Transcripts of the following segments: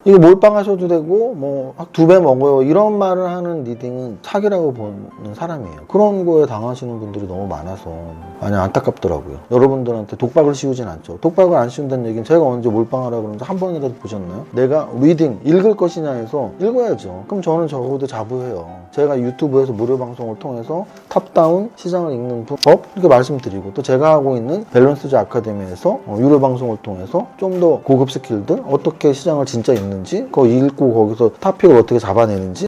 이거 몰빵 하셔도 되고 뭐 2배 먹어요 이런 말을 하는 리딩은 사기라고 보는 사람이에요. 그런 거에 당하시는 분들이 너무 많아서 많이 안타깝더라고요. 여러분들한테 독박을 씌우진 않죠. 독박을 안 씌운다는 얘기는 제가 언제 몰빵하라고 그러는데 한 번이라도 보셨나요? 내가 리딩 읽을 것이냐 해서 읽어야죠. 그럼 저는 적어도 자부해요. 제가 유튜브에서 무료 방송을 통해서 탑다운 시장을 읽는 법 이렇게 말씀드리고, 또 제가 하고 있는 밸런스즈 아카데미에서 유료 방송을 통해서 좀 더 고급 스킬들 어떻게 시장을 진짜 읽는지, 그거 읽고 거기서 탑픽을 어떻게 잡아내는지.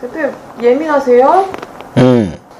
대표님 예민하세요?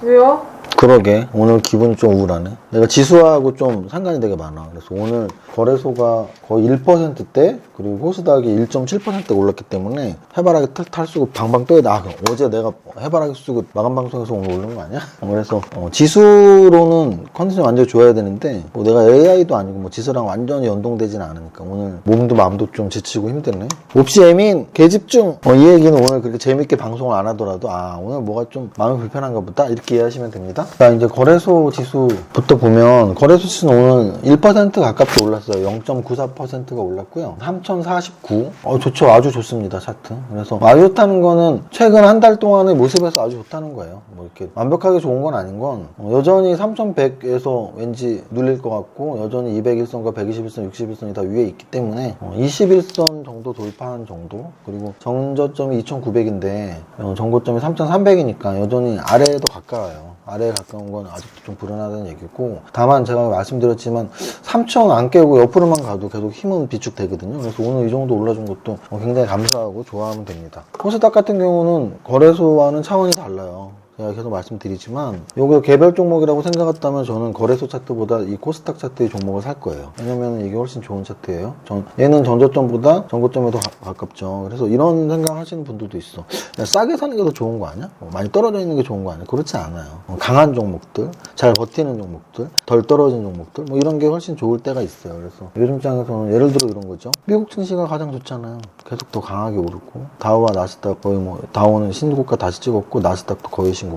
왜요? 그러게 오늘 기분이 좀 우울하네. 내가 지수하고 좀 상관이 되게 많아. 그래서 오늘 거래소가 거의 1%대 그리고 코스닥이 1.7% 올랐기 때문에 해바라기 탈수고 방방 떠야 돼. 어제 내가 해바라기 쓰고 마감 방송에서 오늘 오른 거 아니야? 그래서 지수로는 컨디션 완전히 좋아야 되는데 뭐 내가 AI도 아니고 뭐 지수랑 완전히 연동되진 않으니까 오늘 몸도 마음도 좀 지치고 힘드네. 몹시 예민 개집중. 이 얘기는 오늘 그렇게 재밌게 방송을 안 하더라도 오늘 뭐가 좀 마음이 불편한가 보다 이렇게 이해하시면 됩니다. 자, 이제 거래소 지수부터 보면 거래소 지수는 오늘 1% 가깝게 올랐어요. 0.94%가 올랐고요. 3049. 좋죠. 아주 좋습니다. 차트. 그래서 아주 좋다는 거는 최근 한 달 동안의 모습에서 아주 좋다는 거예요. 뭐 이렇게 완벽하게 좋은 건 아닌 건 여전히 3100에서 왠지 눌릴 것 같고, 여전히 201선과 121선, 61선이 다 위에 있기 때문에 21선 정도 돌파한 정도. 그리고 정저점이 2900인데 정고점이 3300이니까 여전히 아래에도 가까워요. 아래에 가까운 건 아직도 좀 불안하다는 얘기고, 다만 제가 말씀드렸지만 3천 안 깨고 옆으로만 가도 계속 힘은 비축되거든요. 그래서 오늘 이 정도 올라준 것도 굉장히 감사하고 좋아하면 됩니다. 코스닥 같은 경우는 거래소와는 차원이 달라요. 제가 계속 말씀드리지만 요거 개별 종목이라고 생각했다면 저는 거래소 차트보다 이 코스닥 차트의 종목을 살 거예요. 왜냐면 이게 훨씬 좋은 차트예요. 얘는 전저점보다 전고점에 더 가깝죠. 그래서 이런 생각 하시는 분들도 있어. 싸게 사는 게 더 좋은 거 아니야? 많이 떨어져 있는 게 좋은 거 아니야? 그렇지 않아요. 강한 종목들, 잘 버티는 종목들, 덜 떨어진 종목들, 뭐 이런 게 훨씬 좋을 때가 있어요. 그래서 요즘 장에서는 예를 들어 이런 거죠. 미국 증시가 가장 좋잖아요. 계속 더 강하게 오르고, 다우와 나스닥 거의 다우는 신고가 다시 찍었고 나스닥도 거의 신고가고.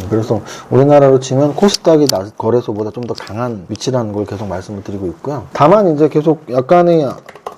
그래서 우리나라로 치면 코스닥이 거래소보다 좀 더 강한 위치라는 걸 계속 말씀을 드리고 있고요. 다만 이제 계속 약간의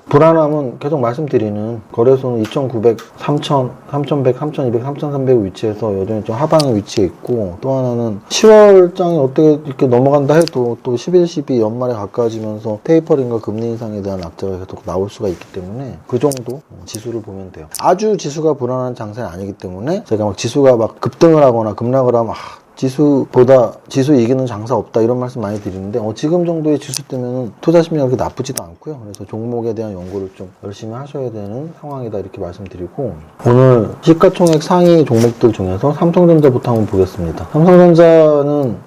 불안함은 계속 말씀드리는 거래소는 2900, 3000, 3100, 3200, 3300 위치에서 여전히 좀 하방에 위치해 있고, 또 하나는 10월장이 어떻게 이렇게 넘어간다 해도 또 11, 12 연말에 가까워지면서 테이퍼링과 금리 인상에 대한 악재가 계속 나올 수가 있기 때문에 그 정도 지수를 보면 돼요. 아주 지수가 불안한 장세는 아니기 때문에 제가 막 지수가 막 급등을 하거나 급락을 하면 지수보다 지수 이기는 장사 없다 이런 말씀 많이 드리는데 지금 정도의 지수 때문에 투자 심리가 그렇게 나쁘지도 않고요. 그래서 종목에 대한 연구를 좀 열심히 하셔야 되는 상황이다 이렇게 말씀드리고, 오늘 시가총액 상위 종목들 중에서 삼성전자부터 한번 보겠습니다. 삼성전자는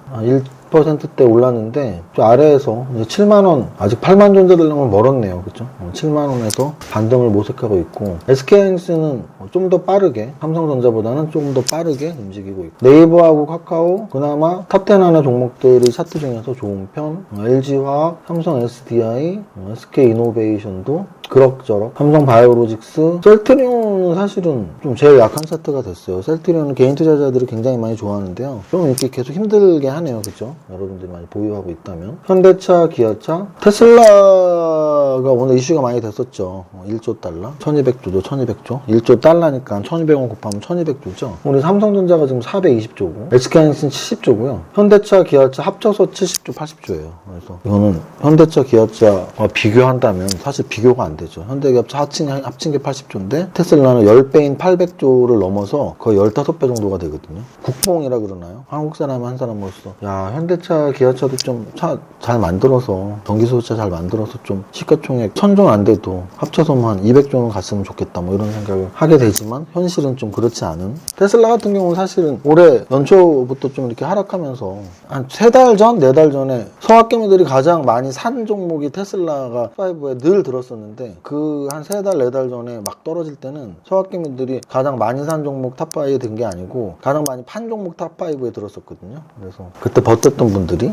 1%대 올랐는데 좀 아래에서 이제 7만원, 아직 8만 존재 되려면 멀었네요. 그쵸? 7만원에서 반등을 모색하고 있고, SK하이닉스는 좀 더 빠르게, 삼성전자보다는 좀 더 빠르게 움직이고 있고, 네이버하고 카카오 그나마 탑10 안에 종목들이 차트 중에서 좋은 편, LG화학, 삼성 SDI, SK이노베이션도 그럭저럭, 삼성바이오로직스, 셀트리온은 사실은 좀 제일 약한 차트가 됐어요. 셀트리온은 개인 투자자들이 굉장히 많이 좋아하는데요. 좀 이렇게 계속 힘들게 하네요. 그죠? 여러분들이 많이 보유하고 있다면. 현대차, 기아차, 테슬라가 오늘 이슈가 많이 됐었죠. 1조 달러, 1200조죠, 1200조. 1조 달러니까 1200원 곱하면 1200조죠. 우리 삼성전자가 지금 420조고, SK하이닉스는 70조고요. 현대차, 기아차 합쳐서 70조, 80조예요. 그래서 이거는 현대차, 기아차와 비교한다면 사실 비교가 안 되죠. 현대기아차 합친 게 80조인데 테슬라는 10배인 800조를 넘어서 거의 15배 정도가 되거든요. 국뽕이라 그러나요? 한국 사람 한 사람으로서 현대차, 기아차도 좀 차 잘 만들어서, 전기소차 잘 만들어서 좀 시가총액 1000조는 안 돼도 합쳐서만 200조는 갔으면 좋겠다 뭐 이런 생각을 하게 되지만 현실은 좀 그렇지 않은. 테슬라 같은 경우는 사실은 올해 연초부터 좀 이렇게 하락하면서 한 3달 전, 4달 전에 서학개미들이 가장 많이 산 종목이 테슬라가 5에 늘 들었었는데 그 한 3달, 4달 전에 막 떨어질 때는 서학개미들이 가장 많이 산 종목 탑5에 든 게 아니고 가장 많이 판 종목 탑5에 들었었거든요. 그래서 그때 버텼던 분들이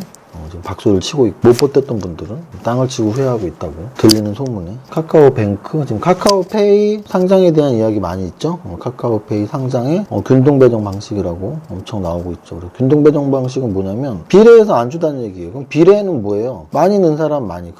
지금 박수를 치고 있고 못 버텼던 분들은 땅을 치고 후회하고 있다고 들리는 소문에 카카오뱅크 지금 카카오페이 상장에 대한 이야기 많이 있죠. 카카오페이 상장에 균등 배정 방식이라고 엄청 나오고 있죠. 그래서 균등 배정 방식은 뭐냐면 비례해서 안 주다는 얘기예요. 그럼 비례는 뭐예요? 많이 넣은 사람 많이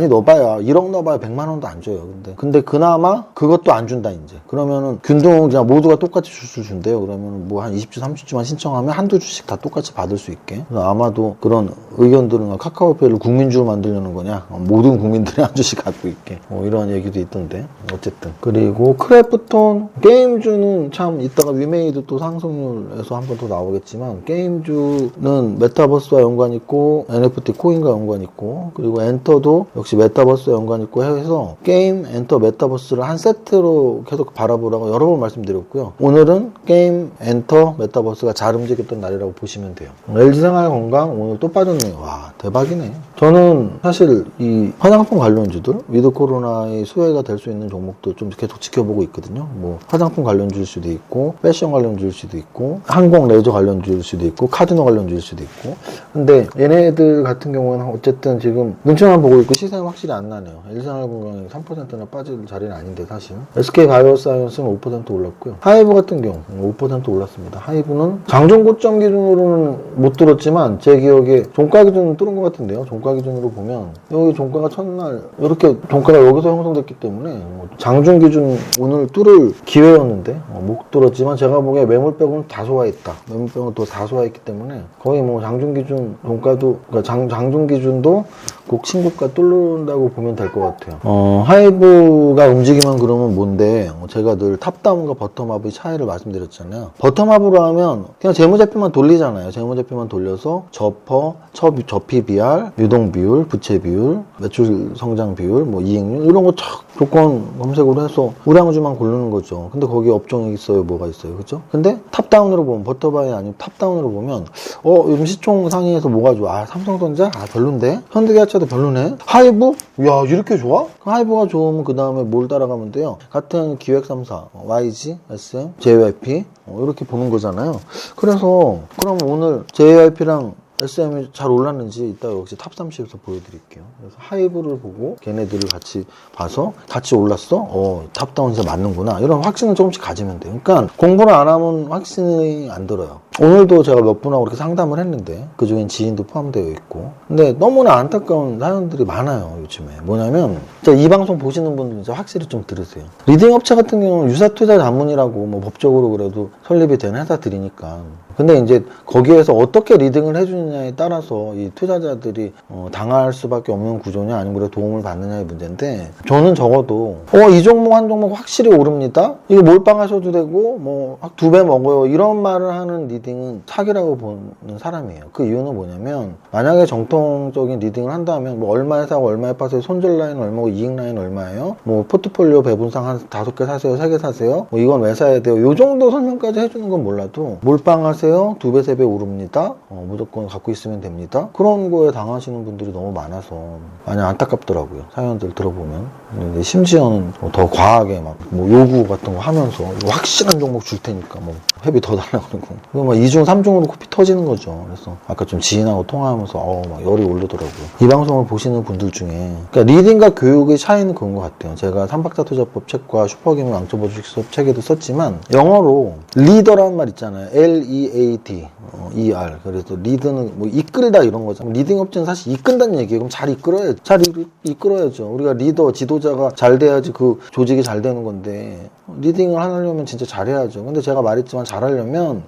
넣어봐야 1억 넣어봐야 100만 원도 안 줘요. 근데 그나마 그것도 안 준다 이제. 그러면은 균등 그냥 모두가 똑같이 줄 수 준대요. 그러면 뭐 한 20주 30주만 신청하면 한두 주씩 다 똑같이 받을 수 있게. 그래서 아마도 그런 의견들은 카카오페이를 국민주로 만들려는 거냐, 모든 국민들이 한 주씩 갖고 있게, 이런 얘기도 있던데. 어쨌든 그리고 크래프톤 게임주는 참 이따가 위메이드 또 상승률에서 한 번 더 나오겠지만 게임주는 메타버스와 연관 있고 NFT 코인과 연관 있고 그리고 엔터도 역시 메타버스와 연관 있고 해서 게임, 엔터, 메타버스를 한 세트로 계속 바라보라고 여러 번 말씀드렸고요. 오늘은 게임, 엔터, 메타버스가 잘 움직였던 날이라고 보시면 돼요. LG생활건강 오늘 또 빠졌네요. 와, 대박이네. 저는 사실 이 화장품 관련주들 위드 코로나의 수혜가 될 수 있는 종목도 좀 계속 지켜보고 있거든요. 뭐 화장품 관련주일 수도 있고 패션 관련주일 수도 있고 항공 레저 관련주일 수도 있고 카지노 관련주일 수도 있고. 근데 얘네들 같은 경우는 어쨌든 지금 눈치만 보고 있고 시세는 확실히 안 나네요. LG생활건강이 3%나 빠질 자리는 아닌데 사실. SK바이오사이언스는 5% 올랐고요. 하이브 같은 경우 5% 올랐습니다. 하이브는 장중 고점 기준으로는 못 들었지만 제 기억에 종가 기준은 뚫은 것 같은데요. 종가 기준으로 보면 여기 종가가 첫날 이렇게 종가가 여기서 형성됐기 때문에 장중 기준 오늘 뚫을 기회였는데 못 뚫었지만 제가 보기에 매물 빼고는 다 소화했다. 매물 빼고는 또 다 소화했기 때문에 거의 뭐 장중 기준 종가도 그러니까 장중 기준도 꼭 신고가 뚫는다고 보면 될 것 같아요. 하이브가 움직이면 그러면 뭔데 제가 늘 탑다운과 버텀업의 차이를 말씀드렸잖아요. 버텀업으로 하면 그냥 재무제표만 돌리잖아요. 재무제표만 돌려서 저퍼, 저피 비율, 유동 비율, 부채 비율, 매출 성장 비율, 뭐 이익률 이런 거 쫙 조건 검색으로 해서 우량주만 고르는 거죠. 근데 거기에 업종이 있어요, 뭐가 있어요, 그죠? 근데 탑다운으로 보면 버터바이 아니면 탑다운으로 보면 요즘 시총 상위에서 뭐가 좋아? 삼성전자? 별론데? 현대기아차도 별로네? 하이브? 야, 이렇게 좋아? 하이브가 좋으면 그 다음에 뭘 따라가면 돼요? 같은 기획 3사, YG, SM, JYP 이렇게 보는 거잖아요. 그래서 그럼 오늘 JYP랑 SM이 잘 올랐는지 이따 역시 탑30에서 보여드릴게요. 그래서 하이브를 보고 걔네들을 같이 봐서 같이 올랐어? 탑다운에서 맞는구나. 이런 확신을 조금씩 가지면 돼요. 그러니까 공부를 안 하면 확신이 안 들어요. 오늘도 제가 몇 분하고 이렇게 상담을 했는데 그중엔 지인도 포함되어 있고 근데 너무나 안타까운 사연들이 많아요. 요즘에 뭐냐면 이 방송 보시는 분들 이제 확실히 좀 들으세요. 리딩 업체 같은 경우는 유사투자 자문이라고 뭐 법적으로 그래도 설립이 된 회사들이니까 근데 이제 거기에서 어떻게 리딩을 해주느냐에 따라서 이 투자자들이 당할 수밖에 없는 구조냐 아니면 그래 도움을 받느냐의 문제인데 저는 적어도 이 종목 한 종목 확실히 오릅니다. 이거 몰빵하셔도 되고 뭐 2배 먹어요. 이런 말을 하는 리딩은 사기라고 보는 사람이에요. 그 이유는 뭐냐면 만약에 정통적인 리딩을 한다면 뭐 얼마에 사고 얼마에 파세요. 손절 라인 얼마고 이익 라인 얼마예요. 뭐 포트폴리오 배분상 한 5개 사세요. 3개 사세요. 뭐 이건 왜 사야 돼요. 요 정도 설명까지 해주는 건 몰라도 몰빵하세요. 2배, 3배 오릅니다. 무조건 갖고 있으면 됩니다. 그런 거에 당하시는 분들이 너무 많아서 많이 안타깝더라고요. 사연들 들어보면. 근데 심지어는 더 과하게 막 뭐 요구 같은 거 하면서 확실한 종목 줄 테니까 뭐 회비 더 달라고 그러고 막 2중, 3중으로 코피 터지는 거죠. 그래서 아까 좀 지인하고 통화하면서 막 열이 오르더라고요. 이 방송을 보시는 분들 중에 그러니까 리딩과 교육의 차이는 그런 것 같아요. 제가 3박자 투자법 책과 슈퍼기물 앙투버 주식 수업 책에도 썼지만 영어로 리더라는 말 있잖아요. L-E-A-D ER. 그래서 리드는 뭐 이끌다 이런 거죠. 리딩 업체는 사실 이끈다는 얘기예요. 그럼 잘 이끌어야죠. 잘 이끌어야죠. 우리가 리더, 지도자가 잘 돼야지 그 조직이 잘 되는 건데 리딩을 하려면 진짜 잘해야죠. 근데 제가 말했지만 잘하려면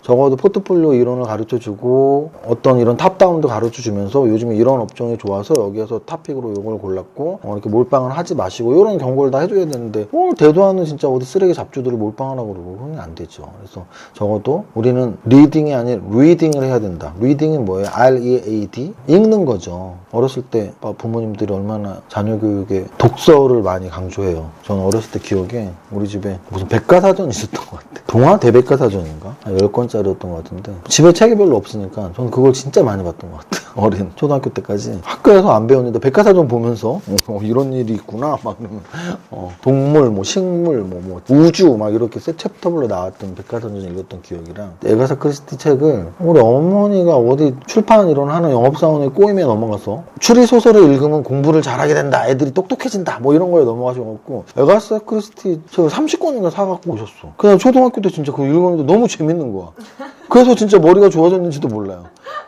적어도 포트폴리오 이론을 가르쳐주고 어떤 이런 탑다운도 가르쳐주면서 요즘에 이런 업종이 좋아서 여기에서 탑픽으로 이걸 골랐고 이렇게 몰빵을 하지 마시고 이런 경고를 다 해줘야 되는데 대도 않은 진짜 어디 쓰레기 잡주들을 몰빵하라고 그러고 그건 안 되죠. 그래서 적어도 우리는 우리는 리딩이 아니라 리딩을 해야 된다. 리딩이 뭐예요? R-E-A-D? 읽는 거죠. 어렸을 때 부모님들이 얼마나 자녀 교육에 독서를 많이 강조해요. 저는 어렸을 때 기억에 우리 집에 무슨 백과사전이 있었던 것 같아요. 동화 대백과사전인가? 10권짜리였던 것 같은데 집에 책이 별로 없으니까 저는 그걸 진짜 많이 봤던 것 같아요. 어린 초등학교 때까지 학교에서 안 배웠는데 백과사전 보면서 이런 일이 있구나 막 이러면 동물, 뭐 식물, 뭐 우주 막 이렇게 세 챕터별로 나왔던 백과사전 읽었던 기억이랑 에가사 크리스티 책을 우리 어머니가 어디 출판 이런 하는 영업사원의 꼬임에 넘어가서 추리소설을 읽으면 공부를 잘하게 된다, 애들이 똑똑해진다 뭐 이런 거에 넘어가셔갖고 에가사 크리스티 책을 30권인가 사갖고 오셨어. 그냥 초등학교 때 진짜 그거 읽었는데 너무 재밌는 거야. 그래서 진짜 머리가 좋아졌는지도 몰라요.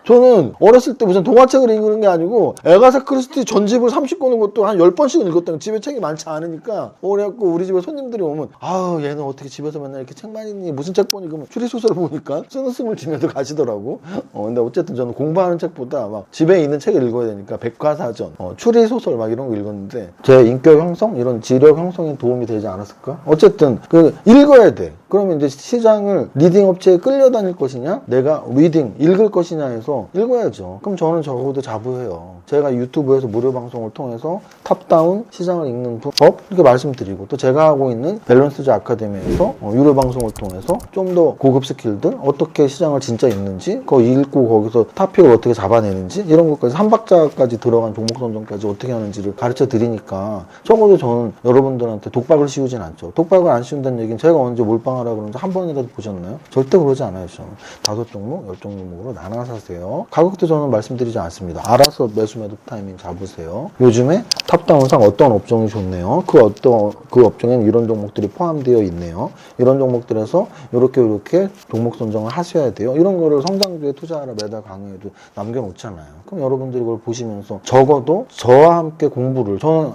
저는 어렸을 때 무슨 동화책을 읽는 게 아니고 에가사 크리스티 전집을 30권인 것도 한 10번씩은 읽었다는 집에 책이 많지 않으니까 그래갖고 우리 집에 손님들이 오면 아우 얘는 어떻게 집에서 맨날 이렇게 책만 읽니 무슨 책 보니 그러면 추리소설 보니까 쓴웃음을 지면서 가시더라고. 근데 어쨌든 저는 공부하는 책보다 막 집에 있는 책을 읽어야 되니까 백과사전, 추리소설 막 이런 거 읽었는데 제 인격 형성 이런 지력 형성에 도움이 되지 않았을까? 어쨌든 그 읽어야 돼. 그러면 이제 시장을 리딩 업체에 끌려다닐 것이냐 내가 리딩 읽을 것이냐 해서 읽어야죠. 그럼 저는 적어도 자부해요. 제가 유튜브에서 무료 방송을 통해서 탑다운 시장을 읽는 법 이렇게 말씀드리고 또 제가 하고 있는 밸런스즈 아카데미에서 유료 방송을 통해서 좀 더 고급 스킬들 어떻게 시장을 진짜 읽는지 그거 읽고 거기서 탑픽을 어떻게 잡아내는지 이런 것까지 3박자까지 들어간 종목 선정까지 어떻게 하는지를 가르쳐 드리니까 적어도 저는 여러분들한테 독박을 씌우진 않죠. 독박을 안 씌운다는 얘기는 제가 언제 몰빵하라 그러는데 한 번이라도 보셨나요? 절대 그러지 않아요. 저는 5종목, 10종목으로 나눠 사세요. 가격도 저는 말씀드리지 않습니다. 알아서 매수 매도 타이밍 잡으세요. 요즘에 탑다운상 어떤 업종이 좋네요. 그 업종에는 이런 종목들이 포함되어 있네요. 이런 종목들에서 이렇게 종목 선정을 하셔야 돼요. 이런 거를 성장주에 투자하라 매달 강의에도 남겨놓잖아요. 그럼 여러분들이 그걸 보시면서 적어도 저와 함께 저는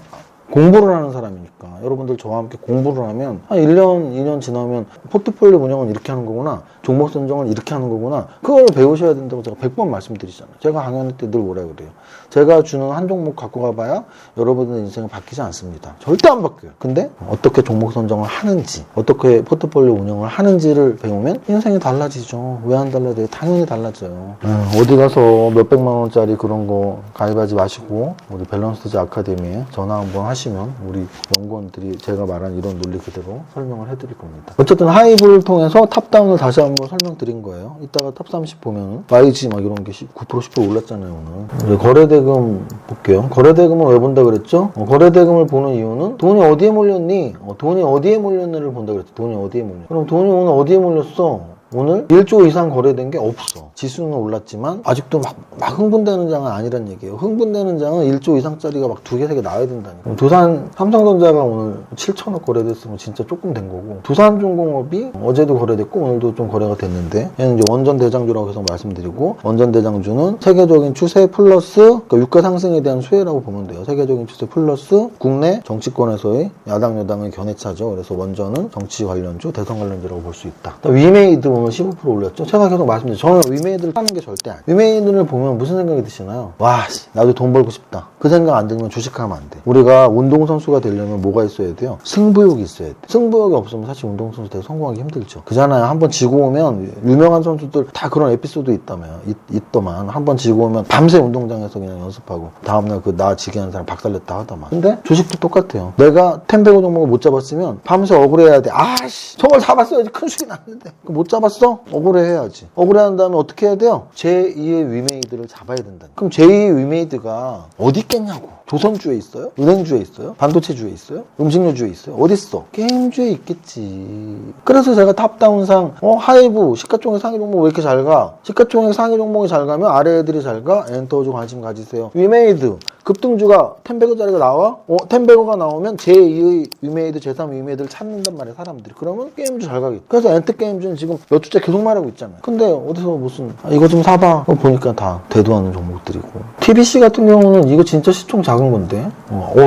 공부를 하는 사람이니까 여러분들 저와 함께 공부를 하면 한 1년, 2년 지나면 포트폴리오 운영은 이렇게 하는 거구나, 종목 선정은 이렇게 하는 거구나, 그걸 배우셔야 된다고 제가 100번 말씀드리잖아요. 제가 강연할 때 늘 뭐라 그래요. 제가 주는 한 종목 갖고 가봐야 여러분들 인생은 바뀌지 않습니다. 절대 안 바뀌어요. 근데 어떻게 종목 선정을 하는지, 어떻게 포트폴리오 운영을 하는지를 배우면 인생이 달라지죠. 왜 안 달라져요? 당연히 달라져요. 어디 가서 몇백만 원짜리 그런 거 가입하지 마시고 우리 밸런스즈 아카데미에 전화 한번 하시면 우리 연구원들이 제가 말한 이런 논리 그대로 설명을 해드릴 겁니다. 어쨌든 하이브를 통해서 탑다운을 다시 한번 설명드린 거예요. 이따가 탑30 보면 YG 막 이런 게 9% 10% 올랐잖아요 오늘. 거래대금 볼게요. 거래대금을 왜 본다 그랬죠? 거래대금을 보는 이유는 돈이 어디에 몰렸니? 돈이 어디에 몰렸니를 본다 그랬죠. 돈이 어디에 몰렸니? 그럼 돈이 오늘 어디에 몰렸어? 오늘 1조 이상 거래된 게 없어. 지수는 올랐지만 아직도 막 흥분되는 장은 아니란 얘기예요. 흥분되는 장은 1조 이상짜리가 막 2개, 3개 나와야 된다니까. 두산 삼성전자가 오늘 7천억 거래됐으면 진짜 조금 된 거고, 두산중공업이 어제도 거래됐고 오늘도 좀 거래가 됐는데 얘는 이제 원전 대장주라고 계속 말씀드리고, 원전 대장주는 세계적인 추세 플러스 그러니까 유가 상승에 대한 수혜라고 보면 돼요. 세계적인 추세 플러스 국내 정치권에서의 야당 여당의 견해차죠. 그래서 원전은 정치 관련주, 대선 관련주라고 볼 수 있다. 위메이드 오늘 15% 올렸죠. 제가 계속 말씀드렸죠. 저는 위메이드를 사는 게 절대 아니에요. 위메이드를 보면 무슨 생각이 드시나요? 와, 나도 돈 벌고 싶다. 그 생각 안 들면 주식하면 안 돼. 우리가 운동선수가 되려면 뭐가 있어야 돼요? 승부욕이 있어야 돼. 승부욕이 없으면 사실 운동선수 되게 성공하기 힘들죠. 그잖아요. 한번 지고 오면 유명한 선수들 다 그런 에피소드 있더만 한번 지고 오면 밤새 운동장에서 그냥 연습하고 다음날 그 나 지게 하는 사람 박살냈다 하더만. 근데 주식도 똑같아요. 내가 텐베고 종목을 못 잡았으면 밤새 억울해야 돼. 아씨, 저걸 잡았어야지. 큰 수익이 났는데 못 잡았어? 억울해해야지. 억울해한 다음에 어떻게 해야 돼요? 제2의 위메이드를 잡아야 된다. 그럼 제2의 위메이드가 어디 있겠냐고. 조선주에 있어요? 은행주에 있어요? 반도체주에 있어요? 음식료주에 있어요? 어딨어? 게임주에 있겠지. 그래서 제가 탑다운상 하이브 시가총액 상위 종목 왜 이렇게 잘 가? 시가총액 상위 종목이 잘 가면 아래 애들이 잘 가? 엔터주 관심 가지세요. 위메이드 급등주가 10배거짜리가 나와? 10배거가 나오면 제2의 위메이드, 제3 위메이드를 찾는단 말이야 사람들이. 그러면 게임주 잘 가겠다. 그래서 엔트게임주는 지금 몇 주째 계속 말하고 있잖아요. 근데 어디서 무슨 이거 좀 사봐 보니까 다 대두하는 종목들이고, TBC 같은 경우는 이거 진짜 시총 작은 건데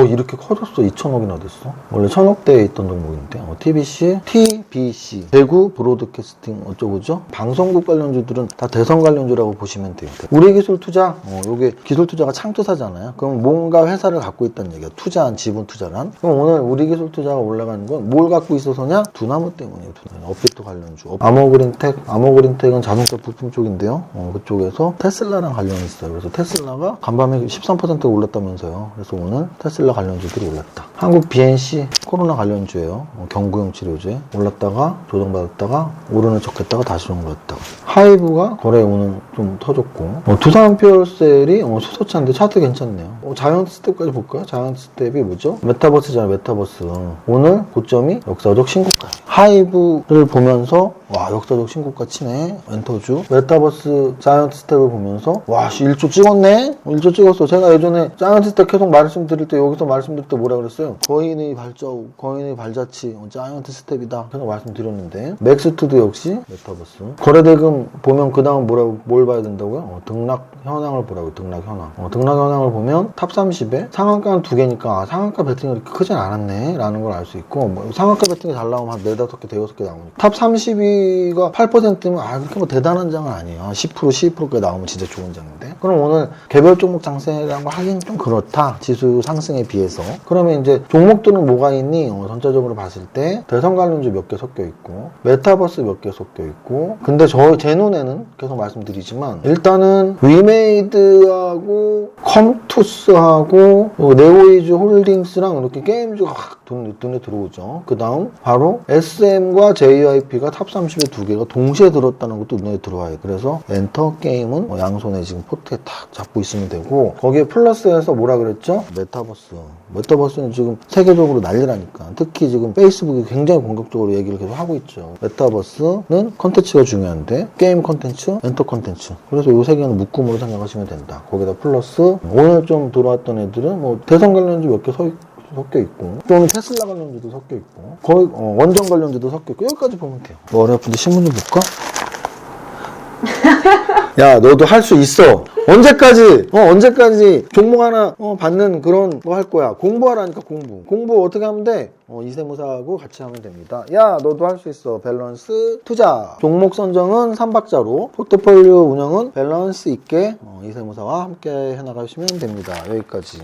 이렇게 커졌어. 2천억이나 됐어. 원래 1,000억대에 있던 종목인데 TBC 대구 브로드캐스팅 어쩌고죠. 방송국 관련주들은 다 대선 관련주라고 보시면 돼요. 우리기술투자 요게 기술투자가 창투사잖아요. 그럼 뭔가 회사를 갖고 있다는 얘기야. 투자한 지분 투자란. 그럼 오늘 우리기술투자가 올라가는 건 뭘 갖고 있어서냐? 두나무 때문이에요. 두나무. 업비트 관련주. 아모그린 아모그린텍은 자동차 부품 쪽인데요. 그쪽에서 테슬라랑 관련이 있어요. 그래서 테슬라가 간밤에 13%가 올랐다면서요. 그래서 오늘 테슬라 관련주들이 올랐다. 한국 BNC 코로나 관련주예요. 경구용 치료제 올랐다가 조정받았다가 오르는 척했다가 다시 올랐다가. 하이브가 거래 오늘 좀 터졌고 두산 퓨얼셀이 수소차인데 차트 괜찮네요. 자이언트 스텝까지 볼까요? 자이언트 스텝이 뭐죠? 메타버스잖아요. 메타버스. 오늘 고점이 역사적 신고가. 하이브를 보면서 와 역사적 신고가 치네. 엔터주 메타버스 자이언트 스텝을 보면서 와 1조 찍었네. 1조 찍었어. 제가 예전에 자이언트 스텝 계속 말씀드릴 때 여기서 말씀드릴 때 뭐라 그랬어요? 거인의 발자국, 거인의 발자취, 자이언트 스텝이다. 계속 말씀드렸는데 맥스투도 역시 메타버스. 거래대금 보면 그 다음 뭘 봐야 된다고요? 등락 현황을 보라고요. 등락 현황. 등락 현황을 보면 탑 30에 상한가는 2개니까 상한가 배팅이 그렇게 크진 않았네 라는 걸 알 수 있고 상한가 배팅이 잘 나오면 한 4, 5개, 5개 나오니까 탑 32가 8%면 그렇게 뭐 대단한 장은 아니에요. 10%, 12%까지 나오면 진짜 좋은 장인데 그럼 오늘 개별 종목 장세라는 걸 하긴 좀 그렇다. 지수 상승에 비해서. 그러면 이제 종목들은 뭐가 있니? 전체적으로 봤을 때 대선 관련주 몇 개 섞여 있고 메타버스 몇 개 섞여 있고 근데 제 눈에는 계속 말씀드리지만 일단은 위메이드하고 컴투스하고 네오이즈 홀딩스랑 이렇게 게임주가 확 눈에 들어오죠. 그 다음 바로 SM과 JYP가 탑 30에 2개가 동시에 들었다는 것도 눈에 들어와요. 그래서 엔터 게임은 양손에 지금 포트에 탁 잡고 있으면 되고 거기에 플러스해서 뭐라 그랬죠? 메타버스는 지금 세계적으로 난리라니까. 특히 지금 페이스북이 굉장히 공격적으로 얘기를 계속 하고 있죠. 메타버스는 컨텐츠가 중요한데 게임 컨텐츠, 엔터 컨텐츠. 그래서 이 세 개는 묶음으로 생각하시면 된다. 거기다 플러스 오늘 좀 들어왔던 애들은 대선 관련주 몇 개 섞여 있고 또는 테슬라 관련주도 섞여 있고 거의 원전 관련주도 섞여 있고 여기까지 보면 돼요. 머리 아픈데 신문 좀 볼까? 야 너도 할 수 있어. 언제까지 종목 하나 받는 그런 거 할 거야. 공부하라니까. 공부 어떻게 하면 돼? 이세무사하고 같이 하면 됩니다. 야 너도 할 수 있어. 밸런스 투자. 종목 선정은 3박자로 포트폴리오 운영은 밸런스 있게 이세무사와 함께 해나가시면 됩니다. 여기까지.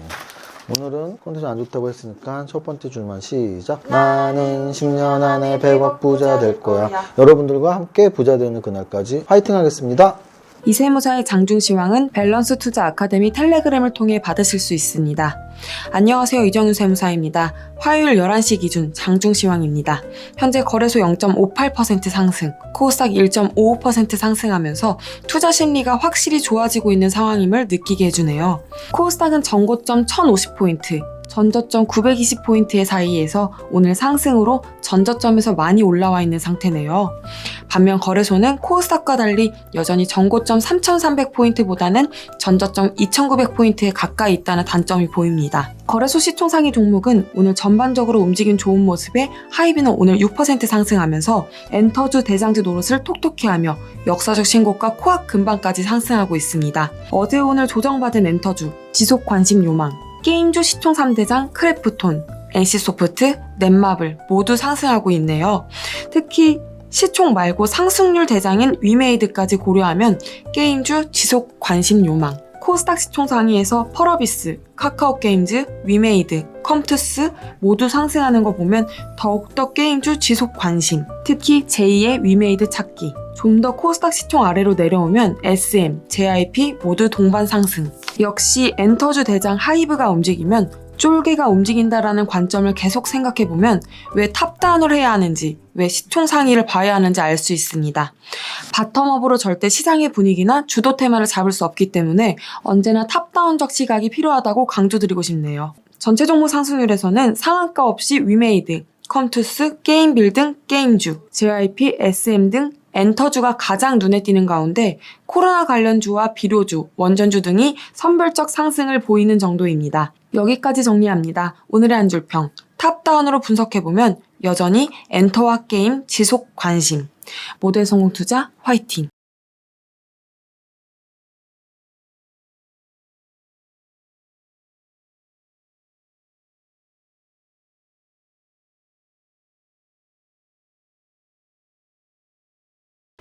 오늘은 컨디션 안 좋다고 했으니까 첫 번째 줄만 시작. 나는 10년 안에 100억 부자 될 거야. 여러분들과 함께 부자 되는 그날까지 화이팅 하겠습니다. 이세무사의 장중시황은 밸런스 투자 아카데미 텔레그램을 통해 받으실 수 있습니다. 안녕하세요. 이정윤 세무사입니다. 화요일 11시 기준 장중시황입니다. 현재 거래소 0.58% 상승, 코스닥 1.55% 상승하면서 투자 심리가 확실히 좋아지고 있는 상황임을 느끼게 해주네요. 코스닥은 전고점 1050포인트, 전저점 920포인트의 사이에서 오늘 상승으로 전저점에서 많이 올라와 있는 상태네요. 반면 거래소는 코스닥과 달리 여전히 전고점 3300포인트보다는 전저점 2900포인트에 가까이 있다는 단점이 보입니다. 거래소 시총상위 종목은 오늘 전반적으로 움직임 좋은 모습에 하이브는 오늘 6% 상승하면서 엔터주 대장주 노릇을 톡톡히 하며 역사적 신고가 코앞 근방까지 상승하고 있습니다. 어제 오늘 조정받은 엔터주, 지속 관심 요망, 게임주 시총 3대장 크래프톤, NC소프트, 넷마블 모두 상승하고 있네요. 특히 시총 말고 상승률 대장인 위메이드까지 고려하면 게임주 지속 관심 요망, 코스닥 시총 상위에서 펄어비스, 카카오게임즈, 위메이드, 컴투스 모두 상승하는 거 보면 더욱더 게임주 지속 관심, 특히 제2의 위메이드 찾기. 좀 더 코스닥 시총 아래로 내려오면 SM, JYP 모두 동반 상승. 역시 엔터주 대장 하이브가 움직이면 쫄개가 움직인다라는 관점을 계속 생각해보면 왜 탑다운을 해야 하는지, 왜 시총 상위를 봐야 하는지 알 수 있습니다. 바텀업으로 절대 시장의 분위기나 주도 테마를 잡을 수 없기 때문에 언제나 탑다운적 시각이 필요하다고 강조드리고 싶네요. 전체 종목 상승률에서는 상한가 없이 위메이드, 컴투스, 게임빌 등 게임주, JYP, SM 등 엔터주가 가장 눈에 띄는 가운데 코로나 관련주와 비료주, 원전주 등이 선별적 상승을 보이는 정도입니다. 여기까지 정리합니다. 오늘의 한 줄평. 탑다운으로 분석해보면 여전히 엔터와 게임 지속 관심. 모델 성공 투자 화이팅!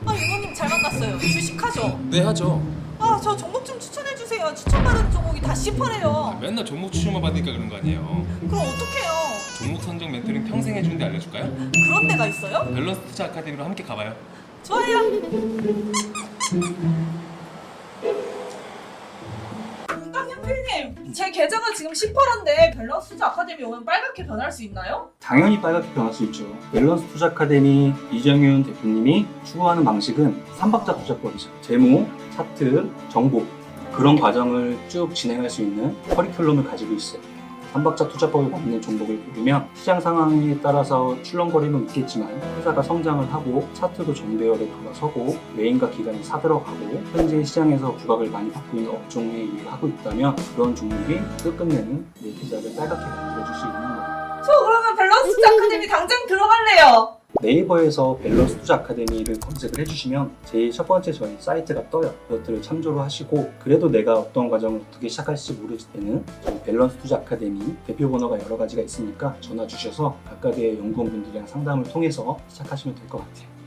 이모님 잘 만났어요. 주식하죠? 네, 하죠. 저 종목 좀 추천해주세요. 추천받은 종목이 다 씹어래요. 맨날 종목 추천만 받으니까 그런 거 아니에요. 그럼 어떡해요? 종목 선정 멘토링 평생 해주는데 알려줄까요? 그런 데가 있어요? 밸런스 투자 아카데미로 함께 가봐요. 좋아요. 김강현 필님, 제 계좌가 지금 10%인데 밸런스 투자 아카데미 오면 빨갛게 변할 수 있나요? 당연히 빨갛게 변할 수 있죠. 밸런스 투자 아카데미 이정윤 대표님이 추구하는 방식은 3박자 투자법이죠. 재무, 차트, 정보 그런 과정을 쭉 진행할 수 있는 커리큘럼을 가지고 있어요. 3박자 투자법에 맞는 종목을 고르면 시장 상황에 따라서 출렁거림은 있겠지만 회사가 성장을 하고 차트도 정배열에 돌아서고 외인과 기관이 사들어가고 현재 시장에서 부각을 많이 받고 있는 업종에 이해를 하고 있다면 그런 종목이 끝끝내는 내 계좌를 빨갛게 만들어줄 수 있는 거예요. 저 그러면 밸런스 투자 아카데미 당장 들어갈래요. 네이버에서 밸런스 투자 아카데미를 검색을 해주시면 제일 첫 번째 저희 사이트가 떠요. 그것들을 참조를 하시고 그래도 내가 어떤 과정을 어떻게 시작할지 모르실 때는 저희 밸런스 투자 아카데미 대표 번호가 여러 가지가 있으니까 전화 주셔서 각각의 연구원분들이랑 상담을 통해서 시작하시면 될 것 같아요.